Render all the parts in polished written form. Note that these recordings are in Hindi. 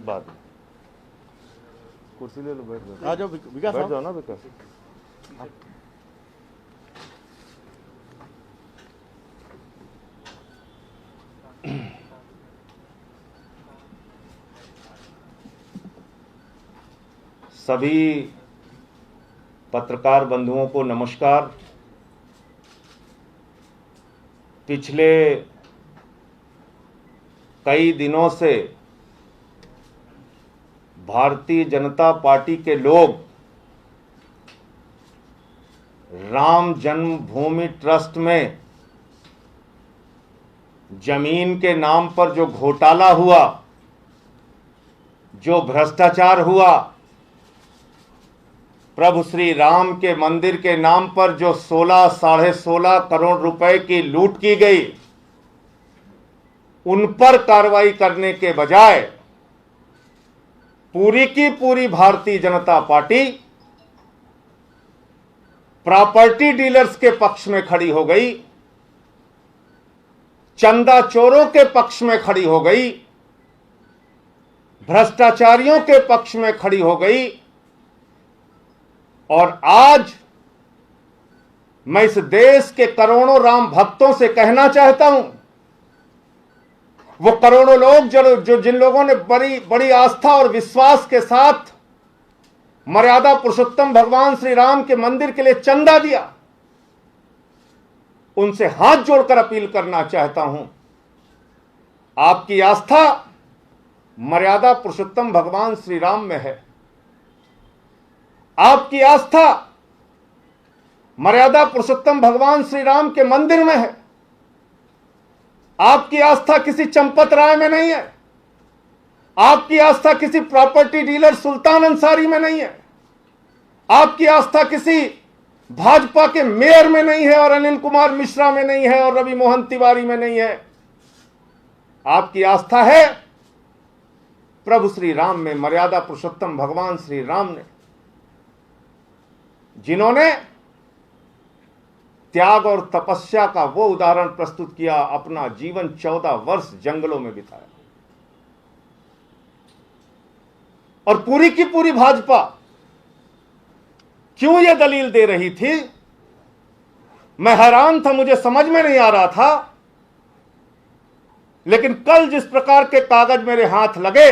बाद में कुर्सी ले लो, बैठ जाओ। आ जाओ विकास बैठ साहब। जाओ ना विकास। सभी पत्रकार बंधुओं को नमस्कार। पिछले कई दिनों से भारतीय जनता पार्टी के लोग राम जन्मभूमि ट्रस्ट में जमीन के नाम पर जो घोटाला हुआ, जो भ्रष्टाचार हुआ, प्रभु श्री राम के मंदिर के नाम पर जो 16 साढ़े 16 करोड़ रुपए की लूट की गई, उन पर कार्रवाई करने के बजाय पूरी की पूरी Bharatiya Janata party property dealers के पक्ष में खड़ी हो गई, चंदा चोरों के पक्ष में खड़ी हो गई, भ्रष्टाचारियों के पक्ष में खड़ी हो गई। और आज मैं इस देश के करोड़ों राम भक्तों से कहना चाहता हूं, वो करोड़ों लोग जो जिन लोगों ने बड़ी बड़ी आस्था और विश्वास के साथ मर्यादा पुरुषोत्तम भगवान श्री राम के मंदिर के लिए चंदा दिया, उनसे हाथ जोड़कर अपील करना चाहता हूं, आपकी आस्था मर्यादा पुरुषोत्तम भगवान श्री राम में है, आपकी आस्था मर्यादा पुरुषोत्तम भगवान श्री राम के मंदिर में है, आपकी आस्था किसी चंपत राय में नहीं है, आपकी आस्था किसी प्रॉपर्टी डीलर सुल्तान अंसारी में नहीं है, आपकी आस्था किसी भाजपा के मेयर में नहीं है और अनिल कुमार मिश्रा में नहीं है और रवि मोहन तिवारी में नहीं है। आपकी आस्था है प्रभु श्री राम में, मर्यादा पुरुषोत्तम भगवान श्री राम ने, जिन्होंने त्याग और तपस्या का वो उदाहरण प्रस्तुत किया, अपना जीवन 14 वर्ष जंगलों में बिताया। और पूरी की पूरी भाजपा क्यों यह दलील दे रही थी, मैं हैरान था, मुझे समझ में नहीं आ रहा था। लेकिन कल जिस प्रकार के कागज मेरे हाथ लगे,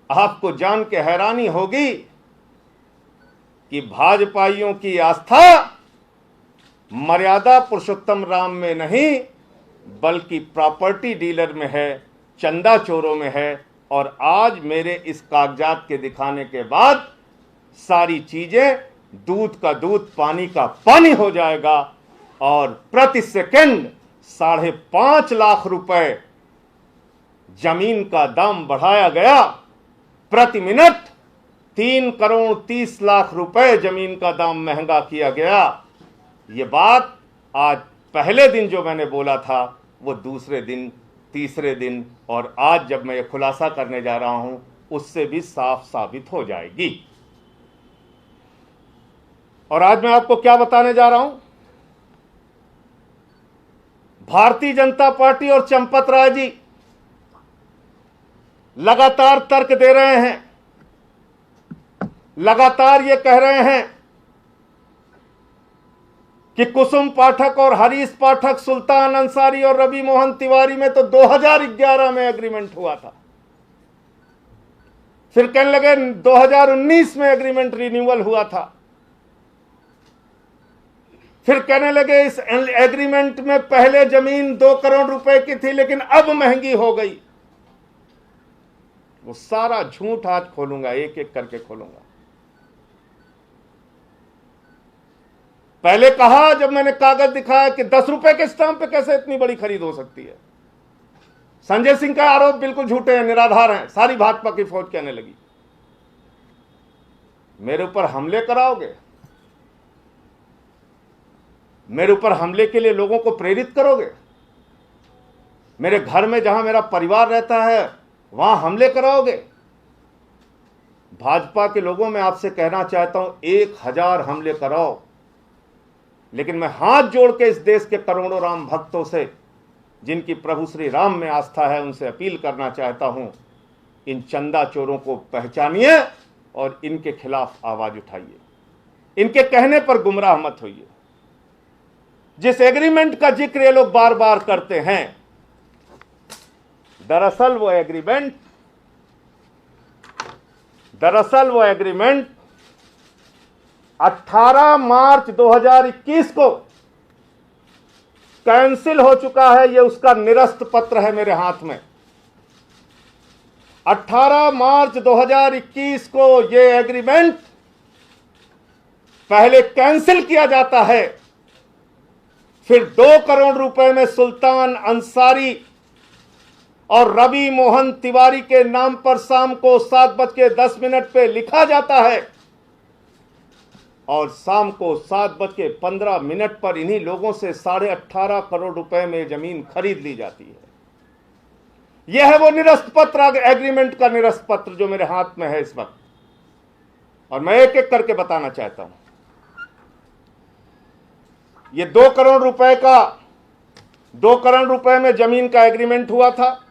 आपको जान के हैरानी होगी कि भाजपाइयों की आस्था मर्यादा पुरुषोत्तम राम में नहीं बल्कि प्रॉपर्टी डीलर में है, चंदा चोरों में है। और आज मेरे इस कागजात के दिखाने के बाद सारी चीजें दूध का दूध पानी का पानी हो जाएगा और प्रति सेकंड 5.5 लाख रुपए जमीन का दाम बढ़ाया गया, प्रति मिनट 3 करोड़ 30 लाख रुपए जमीन का दाम महंगा किया गया। ये बात आज पहले दिन जो मैंने बोला था वो दूसरे दिन, तीसरे दिन और आज जब मैं ये खुलासा करने जा रहा हूं उससे भी साफ साबित हो जाएगी। और आज मैं आपको क्या बताने जा रहा हूं, भारतीय जनता पार्टी और चंपत राय जी लगातार तर्क दे रहे हैं, लगातार ये कह रहे हैं कि कुसुम पाठक और हरीश पाठक, सुल्तान अंसारी और रवि मोहन तिवारी में तो 2011 में एग्रीमेंट हुआ था, फिर कहने लगे 2019 में एग्रीमेंट रिन्यूअल हुआ था, फिर कहने लगे इस एग्रीमेंट में पहले जमीन 2 करोड़ रुपए की थी लेकिन अब महंगी हो गई। वो सारा झूठ आज खोलूंगा, एक एक करके खोलूंगा। पहले कहा जब मैंने कागज दिखाया कि 10 रुपए के स्टाम्प पे कैसे इतनी बड़ी खरीद हो सकती है। संजय सिंह का आरोप बिल्कुल झूठे हैं, निराधार हैं, सारी भाजपा की फौज कहने लगी। मेरे ऊपर हमले कराओगे, मेरे ऊपर हमले के लिए लोगों को प्रेरित करोगे, मेरे घर में जहां मेरा परिवार रहता है वहां हमले कराओगे। भाजपा के लोगों में आपसे कहना चाहता हूं 1000 हमले कराओ, लेकिन मैं हाथ जोड़ के इस देश के करोड़ों राम भक्तों से जिनकी प्रभु श्री राम में आस्था है उनसे अपील करना चाहता हूं इन चंदा चोरों को पहचानिए और इनके खिलाफ आवाज उठाइए, इनके कहने पर गुमराह मत होइए। जिस एग्रीमेंट का जिक्र ये लोग बार बार करते हैं, दरअसल वो एग्रीमेंट 18 मार्च 2021 को कैंसिल हो चुका है। ये उसका निरस्त पत्र है मेरे हाथ में। 18 मार्च 2021 को ये एग्रीमेंट पहले कैंसिल किया जाता है, फिर 2 करोड़ रुपए में सुल्तान अंसारी और रवि मोहन तिवारी के नाम पर शाम को 7:10 पे लिखा जाता है और शाम को 7:15 पर इन्हीं लोगों से 18.5 करोड़ रुपए में जमीन खरीद ली जाती है। यह है वो निरस्त पत्र, एग्रीमेंट का निरस्त पत्र जो मेरे हाथ में है इस वक्त, और मैं एक एक करके बताना चाहता हूं। ये 2 करोड़ रुपए में जमीन का एग्रीमेंट हुआ था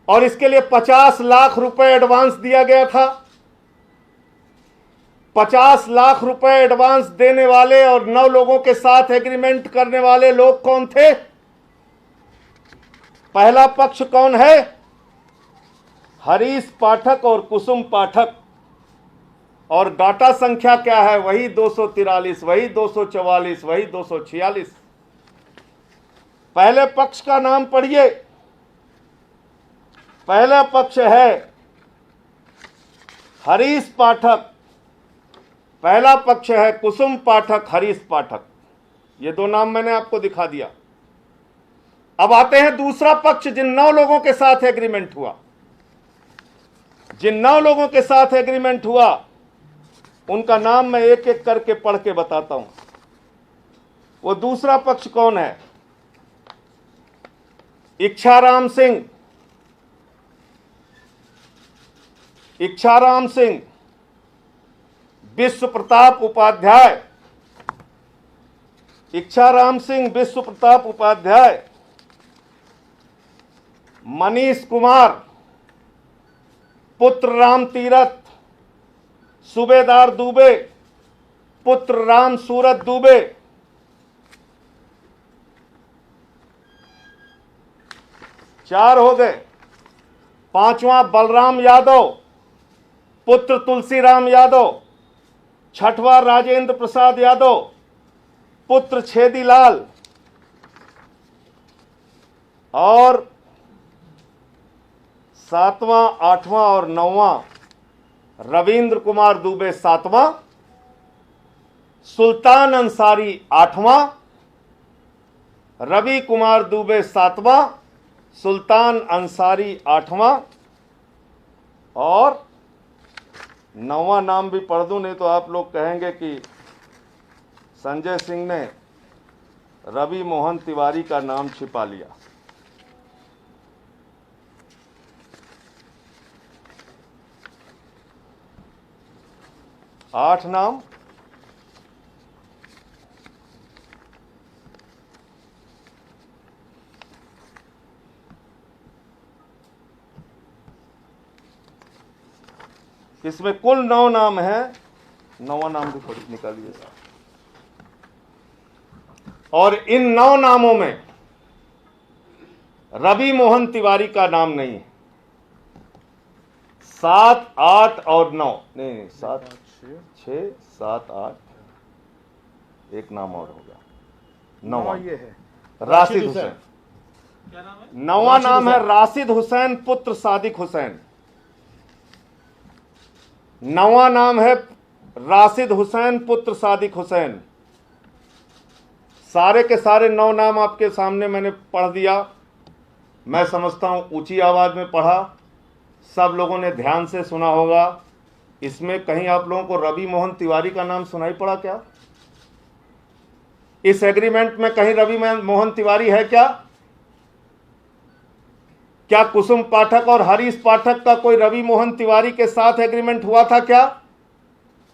और इसके लिए 50 लाख रुपए एडवांस दिया गया था। 50 लाख रुपए एडवांस देने वाले और 9 लोगों के साथ एग्रीमेंट करने वाले लोग कौन थे? पहला पक्ष कौन है? हरीश पाठक और कुसुम पाठक। और डाटा संख्या क्या है? वही 243, वही 244, वही 246। पहले पक्ष का नाम पढ़िए। पहला पक्ष है हरीश पाठक, पहला पक्ष है कुसुम पाठक, हरीश पाठक। ये 2 नाम मैंने आपको दिखा दिया। अब आते हैं दूसरा पक्ष, जिन 9 लोगों के साथ एग्रीमेंट हुआ। जिन 9 लोगों के साथ एग्रीमेंट हुआ उनका नाम मैं एक एक करके पढ़ के बताता हूं। वो दूसरा पक्ष कौन है? इच्छाराम सिंह, विश्व प्रताप उपाध्याय, इच्छाराम सिंह विश्व प्रताप उपाध्याय, मनीष कुमार पुत्र राम तीरथ, सूबेदार दुबे पुत्र राम सूरत दुबे, चार हो गए। 5वां बलराम यादव पुत्र तुलसीराम यादव, 6वां राजेंद्र प्रसाद यादव पुत्र छेदीलाल, और 7वां, 8वां और 9वां रविंद्र कुमार दुबे 7वां, सुल्तान अंसारी 8वां, रवि कुमार दुबे 7वां, सुल्तान अंसारी 8वां, और 9वां नाम भी पढ़ दूं, नहीं तो आप लोग कहेंगे कि संजय सिंह ने रवि मोहन तिवारी का नाम छिपा लिया। आठ नाम इसमें कुल 9 नाम है। 9वां नाम भी थोड़ी निकालिए। और इन 9 नामों में रवि मोहन तिवारी का नाम नहीं है। 7, 8 और 9 नहीं, 7, 6, 7, 8 एक नाम और हो गया। 9वां ये है राशिद हुसैन। क्या नाम है? 9वां नाम है राशिद हुसैन पुत्र सादिक हुसैन। 9वां नाम है राशिद हुसैन पुत्र सादिक हुसैन। सारे के सारे 9 नाम आपके सामने मैंने पढ़ दिया। मैं समझता हूं ऊंची आवाज में पढ़ा, सब लोगों ने ध्यान से सुना होगा। इसमें कहीं आप लोगों को रवि मोहन तिवारी का नाम सुनाई पड़ा क्या? इस एग्रीमेंट में कहीं रवि मोहन तिवारी है क्या? क्या कुसुम पाठक और हरीश पाठक का कोई रवि मोहन तिवारी के साथ एग्रीमेंट हुआ था क्या?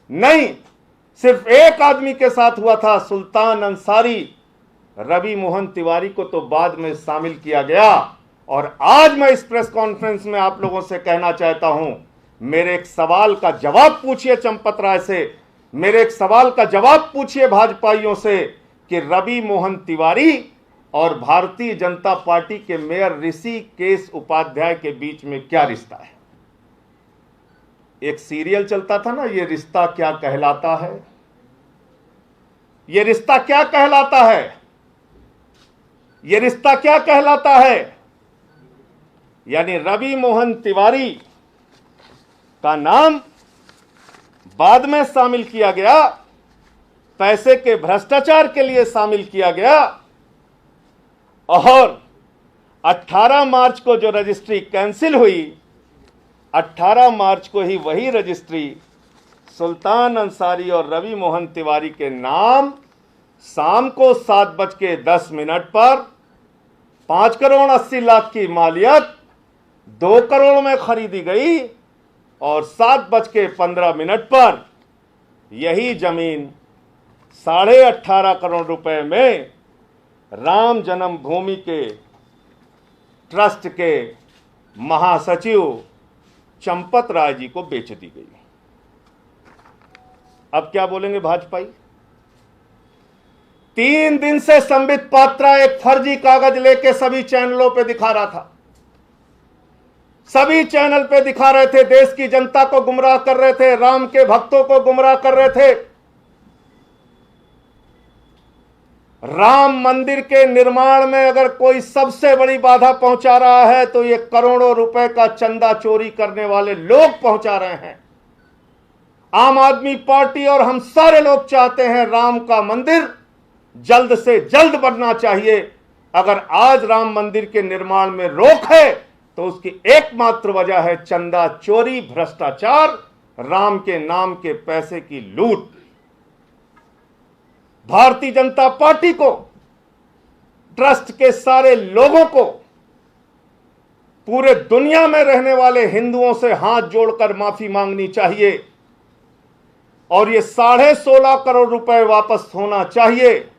नहीं, सिर्फ एक आदमी के साथ हुआ था, सुल्तान अंसारी। रवि मोहन तिवारी को तो बाद में शामिल किया गया और आज मैं इस प्रेस कॉन्फ्रेंस में आप लोगों से कहना चाहता हूं, मेरे एक सवाल का जवाब पूछिए चंपत राय से, मेरे एक सवाल का जवाब पूछिए भाजपाइयों से कि रवि मोहन तिवारी और भारतीय जनता पार्टी के मेयर ऋषिकेश उपाध्याय के बीच में क्या रिश्ता है। एक सीरियल चलता था ना, ये रिश्ता क्या कहलाता है, ये रिश्ता क्या कहलाता है, ये रिश्ता क्या कहलाता है। यानी रवि मोहन तिवारी का नाम बाद में शामिल किया गया, पैसे के भ्रष्टाचार के लिए शामिल किया गया, और 18 मार्च को जो रजिस्ट्री कैंसिल हुई, 18 मार्च को ही वही रजिस्ट्री सुल्तान अंसारी और रवि मोहन तिवारी के नाम शाम को 7:10 पर 5 करोड़ 80 लाख की मालियत 2 करोड़ में खरीदी गई और 7:15 पर यही जमीन 18.5 करोड़ रुपए में राम जन्मभूमि के ट्रस्ट के महासचिव चंपत राय जी को बेच दी गई। अब क्या बोलेंगे भाजपाई। 3 दिन से संबित पात्रा एक फर्जी कागज लेके सभी चैनलों पे दिखा रहा था, सभी चैनल पे दिखा रहे थे, देश की जनता को गुमराह कर रहे थे, राम के भक्तों को गुमराह कर रहे थे। राम मंदिर के निर्माण में अगर कोई सबसे बड़ी बाधा पहुंचा रहा है तो ये करोड़ों रुपए का चंदा चोरी करने वाले लोग पहुंचा रहे हैं। आम आदमी पार्टी और हम सारे लोग चाहते हैं राम का मंदिर जल्द से जल्द बनना चाहिए। अगर आज राम मंदिर के निर्माण में रोक है तो उसकी एकमात्र वजह है चंदा चोरी, भ्रष्टाचार, राम के नाम के पैसे की लूट। भारतीय जनता पार्टी को, ट्रस्ट के सारे लोगों को, पूरे दुनिया में रहने वाले हिंदुओं से हाथ जोड़कर माफी मांगनी चाहिए और ये 16.5 करोड़ रुपए वापस होना चाहिए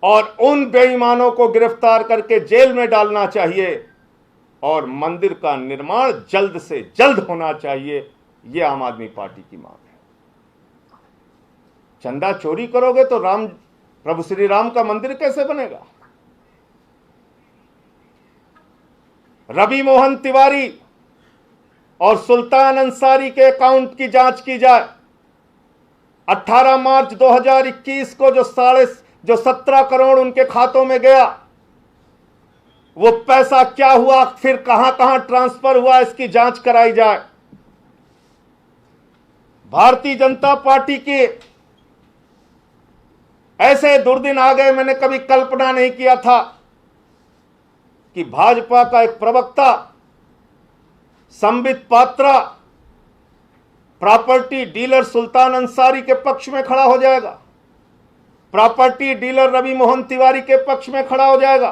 और उन बेईमानों को गिरफ्तार करके जेल में डालना चाहिए और मंदिर का निर्माण जल्द से जल्द होना चाहिए। यह आम आदमी पार्टी की मांग है। चंदा चोरी करोगे तो राम, प्रभु श्री राम का मंदिर कैसे बनेगा। रवि मोहन तिवारी और सुल्तान अंसारी के अकाउंट की जांच की जाए। 18 मार्च 2021 को जो 17 करोड़ उनके खातों में गया, वो पैसा क्या हुआ, फिर कहां कहां ट्रांसफर हुआ, इसकी जांच कराई जाए। भारतीय जनता पार्टी के ऐसे दुर्दिन आ गए, मैंने कभी कल्पना नहीं किया था कि भाजपा का एक प्रवक्ता संबित पात्रा प्रॉपर्टी डीलर सुल्तान अंसारी के पक्ष में खड़ा हो जाएगा, प्रॉपर्टी डीलर रवि मोहन तिवारी के पक्ष में खड़ा हो जाएगा,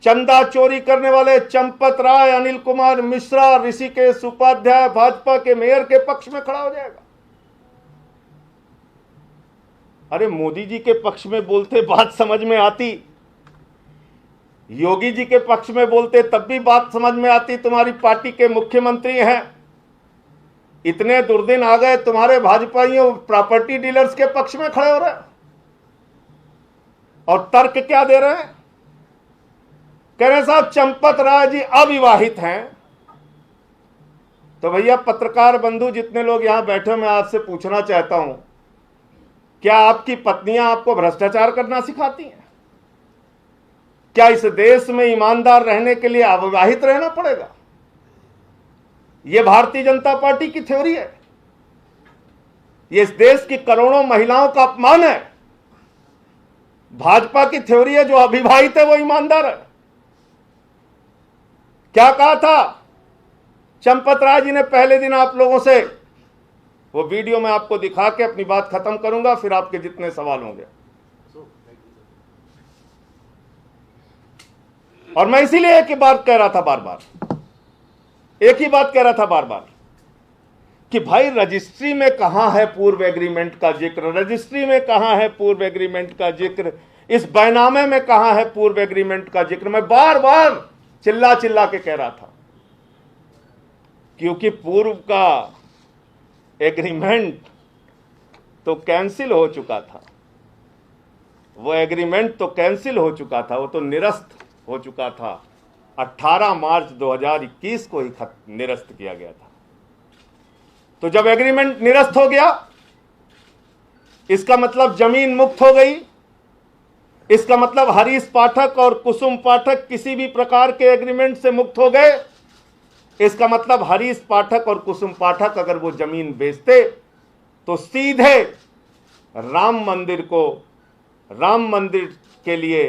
चंदा चोरी करने वाले चंपत राय, अनिल कुमार मिश्रा, ऋषिकेश उपाध्याय भाजपा के मेयर के पक्ष में खड़ा हो जाएगा। अरे मोदी जी के पक्ष में बोलते बात समझ में आती, योगी जी के पक्ष में बोलते तब भी बात समझ में आती, तुम्हारी पार्टी के मुख्यमंत्री हैं। इतने दुर्दिन आ गए, तुम्हारे भाजपाइयों प्रॉपर्टी डीलर्स के पक्ष में खड़े हो रहे हैं और तर्क क्या दे रहे हैं। कह रहे साहब चंपत राय जी अविवाहित हैं। तो भैया पत्रकार बंधु जितने लोग यहां बैठे, मैं आपसे पूछना चाहता हूं, क्या आपकी पत्नियां आपको भ्रष्टाचार करना सिखाती हैं? क्या इस देश में ईमानदार रहने के लिए अविवाहित रहना पड़ेगा? यह भारतीय जनता पार्टी की थ्योरी है। यह इस देश की करोड़ों महिलाओं का अपमान है। भाजपा की थ्योरी है जो अविवाहित है वो ईमानदार है। क्या कहा था चंपत राय जी ने पहले दिन आप लोगों से? वो वीडियो मैं आपको दिखा के अपनी बात खत्म करूंगा, फिर आपके जितने सवाल होंगे। और मैं इसीलिए एक ही बात कह रहा था बार बार, एक ही बात कह रहा था बार बार कि भाई रजिस्ट्री में कहां है पूर्व एग्रीमेंट का जिक्र, रजिस्ट्री में कहां है पूर्व एग्रीमेंट का जिक्र, इस बैनामे में कहां है पूर्व एग्रीमेंट का जिक्र। मैं बार बार चिल्ला चिल्ला के कह रहा था, क्योंकि पूर्व का एग्रीमेंट तो कैंसिल हो चुका था, वो एग्रीमेंट तो कैंसिल हो चुका था, वो तो निरस्त हो चुका था। 18 मार्च 2021 को ही निरस्त किया गया था। तो जब एग्रीमेंट निरस्त हो गया, इसका मतलब जमीन मुक्त हो गई, इसका मतलब हरीश पाठक और कुसुम पाठक किसी भी प्रकार के एग्रीमेंट से मुक्त हो गए। इसका मतलब हरीश पाठक और कुसुम पाठक अगर वो जमीन बेचते तो सीधे राम मंदिर के लिए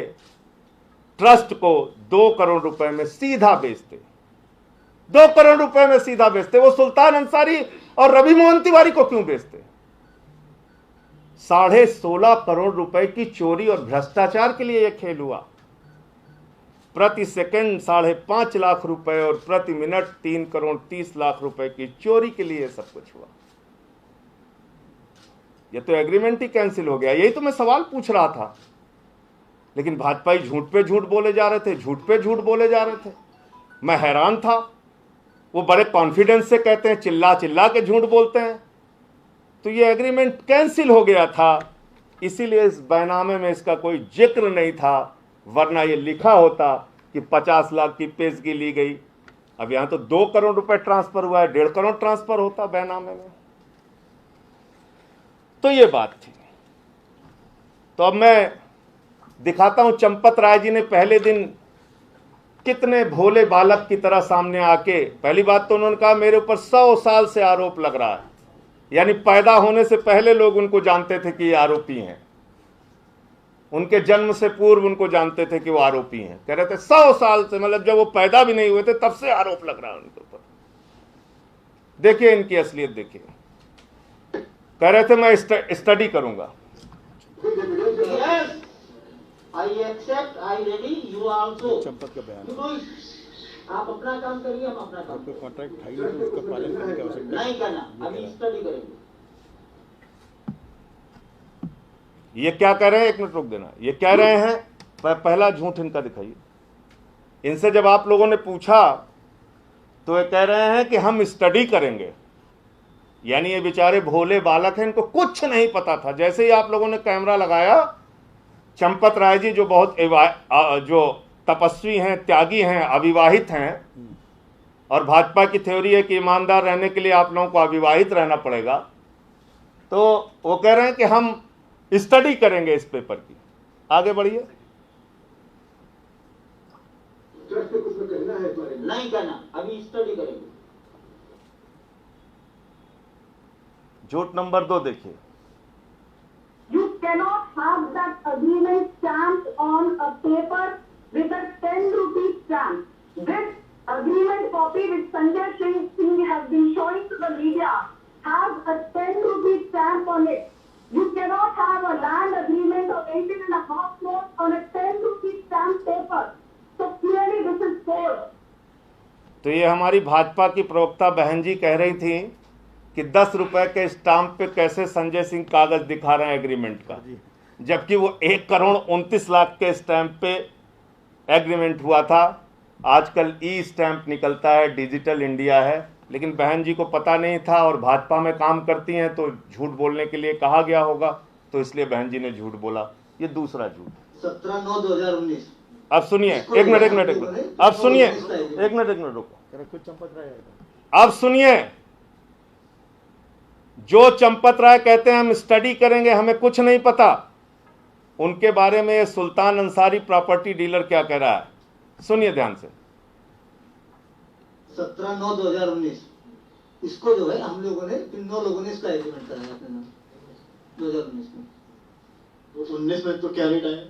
ट्रस्ट को 2 करोड़ रुपए में सीधा बेचते, 2 करोड़ रुपए में सीधा बेचते। वो सुल्तान अंसारी और रवि मोहन तिवारी को क्यों बेचते? 16.5 करोड़ रुपए की चोरी और भ्रष्टाचार के लिए यह खेल हुआ। प्रति सेकंड 5.5 लाख रुपए और प्रति मिनट 3 करोड़ 30 लाख रुपए की चोरी के लिए सब कुछ हुआ। यह तो एग्रीमेंट ही कैंसिल हो गया। यही तो मैं सवाल पूछ रहा था, लेकिन भाजपाई झूठ पे झूठ बोले जा रहे थे, झूठ पे झूठ बोले जा रहे थे। मैं हैरान था। वो बड़े कॉन्फिडेंस से कहते हैं, चिल्ला चिल्ला के झूठ बोलते हैं। तो ये एग्रीमेंट कैंसिल हो गया था, इसीलिए इस बैनामे में इसका कोई जिक्र नहीं था, वरना ये लिखा होता कि 50 लाख की पेशगी ली गई। अब यहां तो 2 करोड़ रुपए ट्रांसफर हुआ है, 1.5 करोड़ ट्रांसफर होता बैनामे में। तो ये बात थी। तो अब मैं दिखाता हूं चंपत राय जी ने पहले दिन कितने भोले बालक की तरह सामने आके, पहली बात तो उन्होंने कहा मेरे ऊपर 100 साल से आरोप लग रहा है, यानी पैदा होने से पहले लोग उनको जानते थे कि ये आरोपी हैं, उनके जन्म से पूर्व उनको जानते े कि वो आरोपी हैं। कह रहे थे 100 साल से, मतलब जब वो पैदा भी नहीं हुए थे तब से आरोप लग रहा है उनके ऊपर। देखिए इनकी असलियत देखिए। कह रहे थे मैं स्टडी करूंगा। चंपत का बयान, आप अपना काम करिए, हम अपना काम। आपको कॉन्ट्रैक्ट था ही नहीं तो उसका पालन करने की आवश्यकता नहीं करना, अभी स्टडी करेंगे। ये क्या कह रहे हैं, 1 मिनट रुक देना। ये कह रहे हैं, पहला झूठ इनका दिखाइए। इनसे जब आप लोगों ने पूछा तो ये कह रहे हैं कि हम स्टडी करेंगे, यानी ये बेचारे भोले बालक हैं, इनको कुछ नहीं पता था। जैसे ही आप लोगों ने कैमरा लगाया, चंपत राय जी जो बहुत जो तपस्वी हैं, त्यागी हैं, अविवाहित हैं, और भाजपा की थ्योरी है कि ईमानदार रहने के लिए आप लोगों को अविवाहित रहना पड़ेगा, तो वो कह रहे हैं कि हम स्टडी करेंगे इस पेपर की। आगे बढ़िए। नहीं करना, अभी स्टडी करेंगे। झूठ नंबर 2 देखिए। You cannot have that agreement stamped on a paper with a 10 rupee stamp. This agreement copy which Sanjay Singh has been showing to the media has a 10 rupee stamp on it. You cannot have a land agreement of 18.5 crores on a 10 rupee stamp paper. So clearly this is fraud. तो ये हमारी भाजपा की प्रवक्ता बहन जी कह रही थी कि 10 रुपए के स्टाम्प पे कैसे संजय सिंह कागज दिखा रहे हैं एग्रीमेंट का, जबकि वो 1 करोड़ 29 लाख के स्टैंप पे एग्रीमेंट हुआ था। आजकल ई स्टैंप निकलता है, डिजिटल इंडिया है, लेकिन बहन जी को पता नहीं था और भाजपा में काम करती हैं तो झूठ बोलने के लिए कहा गया होगा, तो इसलिए बहन जी ने झूठ बोला। ये दूसरा झूठ। 17/9/2019। अब सुनिए, एक मिनट अब सुनिए, एक मिनट रुको। अब सुनिए, जो चंपत राय कहते हैं हम स्टडी करेंगे, हमें कुछ नहीं पता, उनके बारे में सुल्तान अंसारी प्रॉपर्टी डीलर क्या कह रहा है, सुनिए ध्यान से। 17/9/2019 इसको जो है हम लोगों ने 9 लोगों ने इसका एग्रीमेंट कराया अपने नाम 2019 में। तो 19 में तो क्या रेट आया?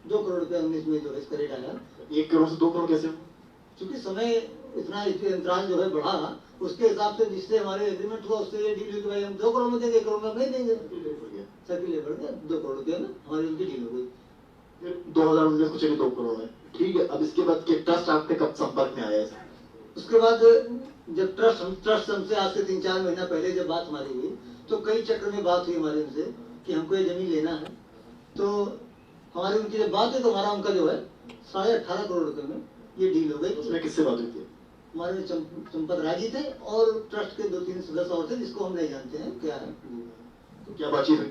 2 करोड़ रुपया 19 में जो इसका रेट आया। 1 करोड़ से 2 करोड़ कैसे? क्योंकि समय इतना अंतराल जो है बढ़ा, उसके हिसाब से जिससे हमारे एग्रीमेंट हुआ उससे ये डील हुई कि भाई हम 2 करोड़ में देंगे, 1 करोड़ में नहीं देंगे। सर्किल बढ़ गया, 2 करोड़ रुपया में हमारी उनकी डील हो गई। 2019 को चलिए 2 करोड़ में, ठीक है। अब इसके बाद के ट्रस्ट आपके कब संपर्क में आया है? उसके बाद जब ट्रस्ट हमसे आज से 3-4 महीना पहले जब बात हमारी हुई, तो कई चक्र में बात हुई हमारे उनसे कि हमको ये जमीन लेना है। तो हमारी उनकी जब बात है तो हमारा उनका जो है 18.5 करोड़ रुपए में ये डील हो गई। उसमें किससे बात हुई थी? हमारे चंपत राय जी थे और ट्रस्ट के 2-3 सदस्य और थे जिसको हम नहीं जानते हैं क्या है। तो क्या बातचीत हुई?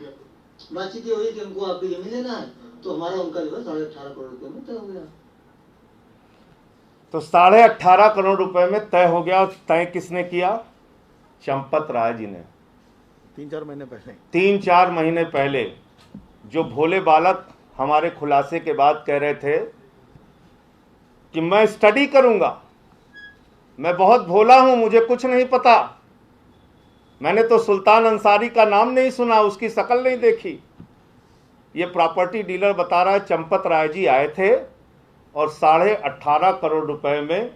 बातचीत ये हुई कि हमको आपकी जमीन लेना है, तो हमारा उनका जो है 18.5 करोड़ रुपए में तय हो गया। तो 18.5 करोड़ रुपए में तय हो गया। तय किसने किया? चंपत राय जी ने। 3-4 महीने पहले 3-4 महीने पहले जो भोले बालक हमारे खुलासे के बाद कह रहे थे कि मैं स्टडी करूंगा, मैं बहुत भोला हूं, मुझे कुछ नहीं पता, मैंने तो सुल्तान अंसारी का नाम नहीं सुना, उसकी शक्ल नहीं देखी। ये प्रॉपर्टी डीलर बता रहा है चंपत राय जी आए थे और 18.5 करोड़ रुपए में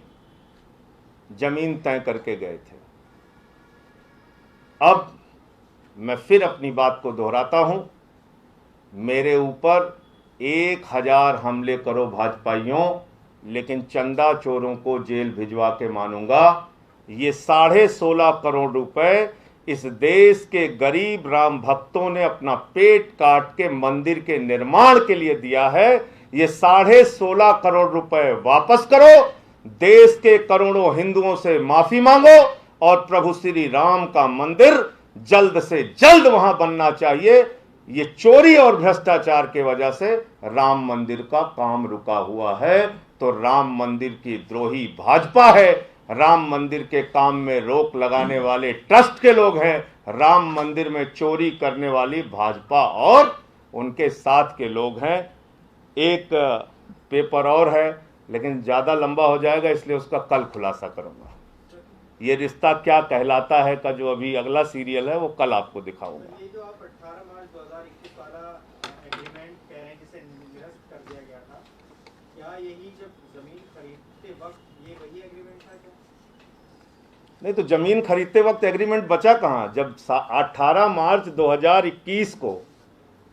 जमीन तय करके गए थे। अब मैं फिर अपनी बात को दोहराता हूं, मेरे ऊपर 1000 हमले करो भाजपाइयों, लेकिन चंदा चोरों को जेल भिजवा के मानूंगा। ये 16.5 करोड़ रुपए इस देश के गरीब राम भक्तों ने अपना पेट काट के मंदिर के निर्माण के लिए दिया है। ये 16.5 करोड़ रुपए वापस करो, देश के करोड़ों हिंदुओं से माफी मांगो और प्रभु श्री राम का मंदिर जल्द से जल्द वहां बनना चाहिए। ये चोरी और भ्रष्टाचार के वजह से राम मंदिर का काम रुका हुआ है। तो राम मंदिर की द्रोही भाजपा है, राम मंदिर के काम में रोक लगाने वाले ट्रस्ट के लोग हैं, राम मंदिर में चोरी करने वाली भाजपा और उनके साथ के लोग हैं। एक पेपर और है, लेकिन ज्यादा लंबा हो जाएगा, इसलिए उसका कल खुलासा करूंगा। ये रिश्ता क्या कहलाता है का जो अभी अगला सीरियल है वो कल आपको दिखाऊंगा। ये जो आप 18 मार्च 2021 वाला एग्रीमेंट कह रहे हैं जिसे निरस्त कर दिया गया था, क्या यही जब जमीन खरीदते वक्त ये वही एग्रीमेंट था क्या? नहीं, तो जमीन खरीदते वक्त एग्रीमेंट बचा कहाँ? जब 18 मार्च 2021 को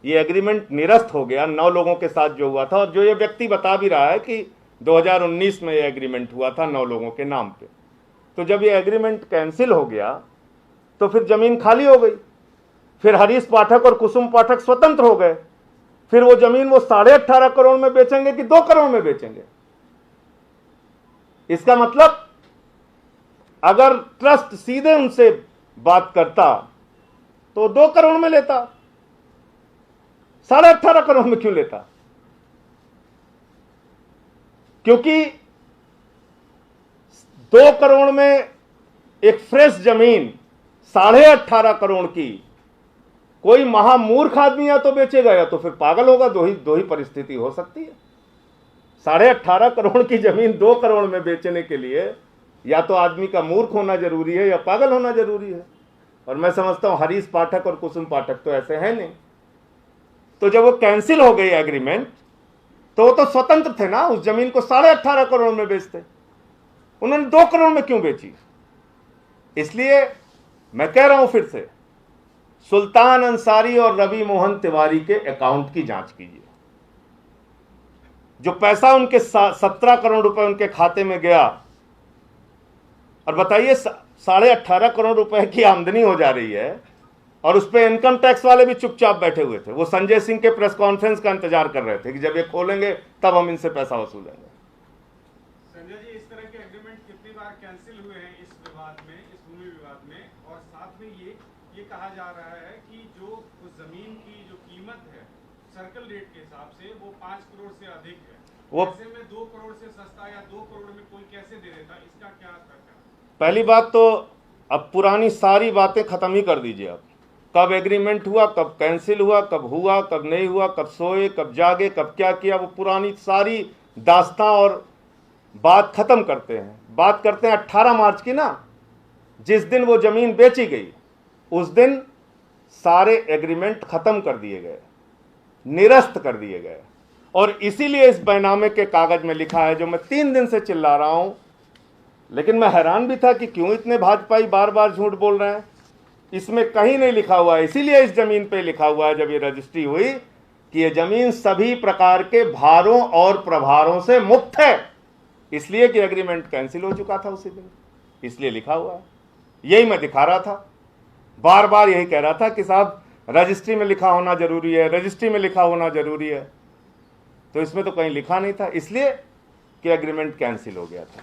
ये एग्रीमेंट निरस्त हो गया 9 लोगों के साथ जो हुआ था, और जो ये व्यक्ति बता भी रहा है कि 2019 में ये एग्रीमेंट हुआ था 9 लोगों के नाम पे। तो जब ये एग्रीमेंट कैंसिल हो गया तो फिर जमीन खाली हो गई, फिर हरीश पाठक और कुसुम पाठक स्वतंत्र हो गए। फिर वो जमीन वो 18.5 करोड़ में बेचेंगे कि 2 करोड़ में बेचेंगे? इसका मतलब अगर ट्रस्ट सीधे उनसे बात करता तो 2 करोड़ में लेता, 18.5 करोड़ में क्यों लेता? क्योंकि 2 करोड़ में एक फ्रेश जमीन 18.5 करोड़ की कोई महामूर्ख आदमी या तो बेचेगा या तो फिर पागल होगा। दो ही परिस्थिति हो सकती है। 18.5 करोड़ की जमीन 2 करोड़ में बेचने के लिए या तो आदमी का मूर्ख होना जरूरी है या पागल होना जरूरी है। और मैं समझता हूं हरीश पाठक और कुसुम पाठक तो ऐसे हैं नहीं। तो जब वो कैंसिल हो गई एग्रीमेंट तो वो तो स्वतंत्र थे ना, उस जमीन को 18.5 करोड़ में बेचते, उन्होंने 2 करोड़ में क्यों बेची? इसलिए मैं कह रहा हूं फिर से, सुल्तान अंसारी और रवि मोहन तिवारी के अकाउंट की जांच कीजिए। जो पैसा उनके 17 करोड़ रुपए उनके खाते में गया, और बताइए 18.5 करोड़ रुपए की आमदनी हो जा रही है और उस पर इनकम टैक्स वाले भी चुपचाप बैठे हुए थे। वो संजय सिंह के प्रेस कॉन्फ्रेंस का इंतजार कर रहे थे कि जब ये खोलेंगे तब हम इनसे पैसा वसूलेंगे। संजय जी, इस तरह के एग्रीमेंट कितनी बार कैंसिल हुए हैं इस विवाद में, इस भूमि विवाद में, और साथ में ये कहा जा रहा है कि जो उस जमीन की जो कीमत है सर्कल रेट के हिसाब से वो 5 करोड़ से अधिक है। वो ऐसे में 2 करोड़ से सस्ता या 2 करोड़ में कोई कैसे दे देता? इसका क्या तर्क है? पहली बात तो अब पुरानी सारी बातें खत्म ही कर दीजिए। अब कब एग्रीमेंट हुआ, कब कैंसिल हुआ, कब नहीं हुआ, कब सोए, कब जागे, कब क्या किया, वो पुरानी सारी दास्तां और बात खत्म करते हैं। बात करते हैं 18 मार्च की ना, जिस दिन वो जमीन बेची गई उस दिन सारे एग्रीमेंट खत्म कर दिए गए, निरस्त कर दिए गए। और इसीलिए इस बैनामे के कागज में लिखा है, जो मैं 3 दिन से चिल्ला रहा हूं, लेकिन मैं हैरान भी था कि क्यों इतने भाजपाई बार बार झूठ बोल रहे हैं। इसमें कहीं नहीं लिखा हुआ है, इसीलिए इस जमीन पे लिखा हुआ है जब ये रजिस्ट्री हुई कि ये जमीन सभी प्रकार के भारों और प्रभारों से मुक्त है, इसलिए कि एग्रीमेंट कैंसिल हो चुका था उसी दिन, इसलिए लिखा हुआ है। यही मैं दिखा रहा था, बार बार यही कह रहा था कि साहब रजिस्ट्री में लिखा होना जरूरी है, रजिस्ट्री में लिखा होना जरूरी है। तो इसमें तो कहीं लिखा नहीं था, इसलिए कि एग्रीमेंट कैंसिल हो गया था।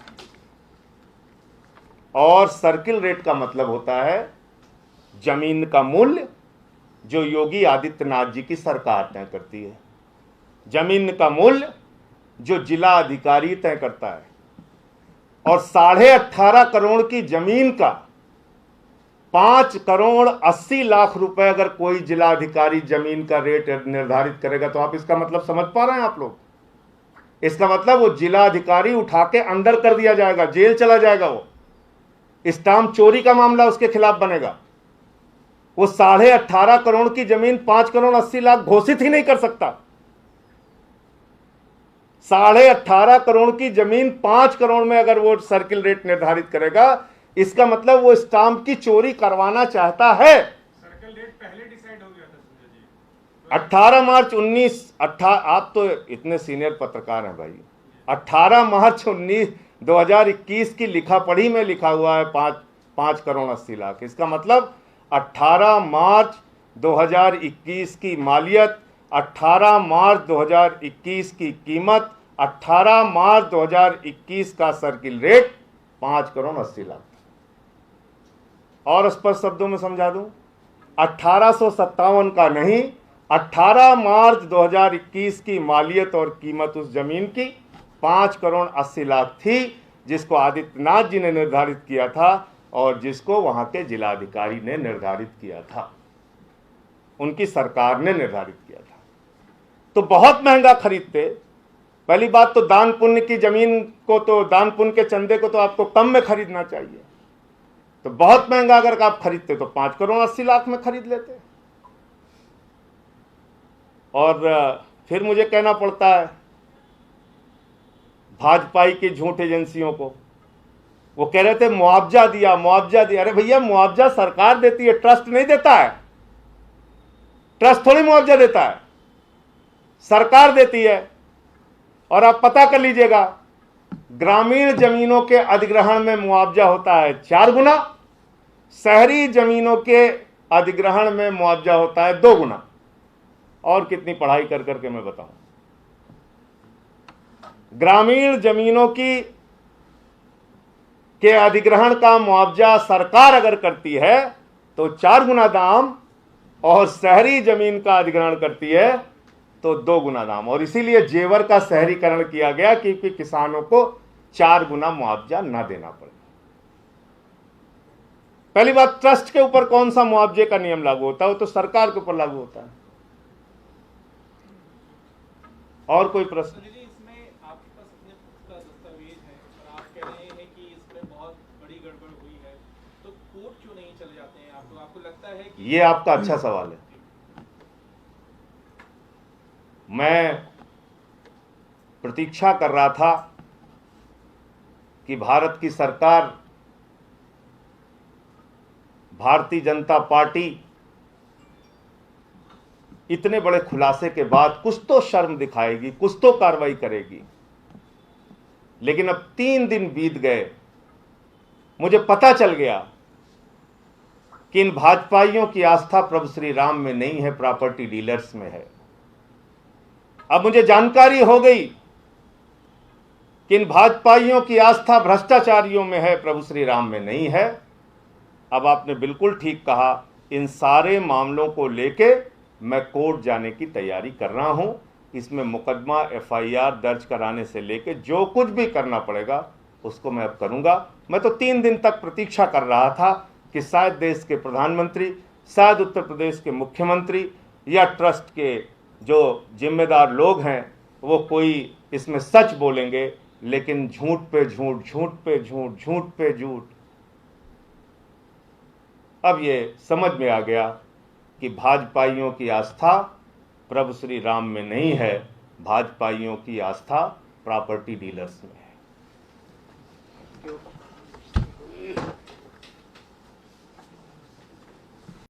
और सर्किल रेट का मतलब होता है जमीन का मूल्य जो योगी आदित्यनाथ जी की सरकार तय करती है, जमीन का मूल्य जो जिला अधिकारी तय करता है। और 18.5 करोड़ की जमीन का 5 करोड़ 80 लाख रुपए अगर कोई जिला अधिकारी जमीन का रेट निर्धारित करेगा तो आप इसका मतलब समझ पा रहे हैं आप लोग? इसका मतलब वो जिला अधिकारी उठा के अंदर कर दिया जाएगा, जेल चला जाएगा। वो स्टाम्प चोरी का मामला उसके खिलाफ बनेगा। वो 18.5 करोड़ की जमीन 5 करोड़ 80 लाख घोषित ही नहीं कर सकता। 18.5 करोड़ की जमीन 5 करोड़ में अगर वो सर्किल रेट निर्धारित करेगा, इसका मतलब वो स्टाम्प की चोरी करवाना चाहता है। सर्कल रेट पहले डिसाइड हो गया था संजय जी। 18 मार्च आप तो इतने सीनियर पत्रकार हैं भाई। 18 मार्च 2021 की लिखा पढ़ी में लिखा हुआ है 5 करोड़ 80 लाख। इसका मतलब 18 मार्च 2021 की मालियत, 18 मार्च 2021 की कीमत, 18 मार्च 2021 का सर्किल रेट 5 करोड़ 80 लाख। और स्पष्ट शब्दों में समझा दूं, 1857 का नहीं, 18 मार्च 2021 की मालियत और कीमत उस जमीन की 5 करोड़ 80 लाख थी, जिसको आदित्यनाथ जी ने निर्धारित किया था और जिसको वहां के जिलाधिकारी ने निर्धारित किया था, उनकी सरकार ने निर्धारित किया था। तो बहुत महंगा खरीदते। पहली बात तो दान पुण्य की जमीन को, तो दान पुण्य के चंदे को तो आपको कम में खरीदना चाहिए। तो बहुत महंगा अगर आप खरीदते तो 5 करोड़ 80 लाख में खरीद लेते। और फिर मुझे कहना पड़ता है भाजपाई की झूठ एजेंसियों को, वो कह रहे थे मुआवजा दिया, मुआवजा दिया। अरे भैया, मुआवजा सरकार देती है, ट्रस्ट नहीं देता है। ट्रस्ट थोड़ी मुआवजा देता है, सरकार देती है। और आप पता कर लीजिएगा, ग्रामीण जमीनों के अधिग्रहण में मुआवजा होता है 4 गुना, शहरी जमीनों के अधिग्रहण में मुआवजा होता है 2 गुना। और कितनी पढ़ाई कर करके मैं बताऊं। ग्रामीण जमीनों के अधिग्रहण का मुआवजा सरकार अगर करती है तो 4 गुना दाम, और शहरी जमीन का अधिग्रहण करती है तो 2 गुना दाम। और इसीलिए जेवर का शहरीकरण किया गया क्योंकि किसानों को 4 गुना मुआवजा न देना पड़े। पहली बात, ट्रस्ट के ऊपर कौन सा मुआवजे का नियम लागू होता है? वो तो सरकार के ऊपर लागू होता है। और कोई प्रश्न? इसमें आपके पास अपने का दस्तावेज है और आप कह रहे हैं कि इसमें बहुत बड़ी गड़बड़ हुई है, तो कोर्ट क्यों नहीं चले जाते हैं? आपको लगता है कि ये आपका अच्छा सवाल है। मैं प्रतीक्षा कर रहा था कि भारत की सरकार, भारतीय जनता पार्टी इतने बड़े खुलासे के बाद कुछ तो शर्म दिखाएगी, कुछ तो कार्रवाई करेगी। लेकिन अब 3 दिन बीत गए, मुझे पता चल गया कि इन भाजपाइयों की आस्था प्रभु श्री राम में नहीं है, प्रॉपर्टी डीलर्स में है। अब मुझे जानकारी हो गई कि इन भाजपाइयों की आस्था भ्रष्टाचारियों में है, प्रभु श्री राम में नहीं है। अब आपने बिल्कुल ठीक कहा, इन सारे मामलों को लेके मैं कोर्ट जाने की तैयारी कर रहा हूं। इसमें मुकदमा FIR दर्ज कराने से लेके जो कुछ भी करना पड़ेगा उसको मैं अब करूंगा। मैं तो 3 दिन तक प्रतीक्षा कर रहा था कि शायद देश के प्रधानमंत्री, शायद उत्तर प्रदेश के मुख्यमंत्री या ट्रस्ट के जो जिम्मेदार लोग हैं वो कोई इसमें सच बोलेंगे, लेकिन झूठ पे झूठ, झूठ पे झूठ, झूठ पे झूठ। अब ये समझ में आ गया कि भाजपाइयों की आस्था प्रभु श्री राम में नहीं है, भाजपाइयों की आस्था प्रॉपर्टी डीलर्स में है।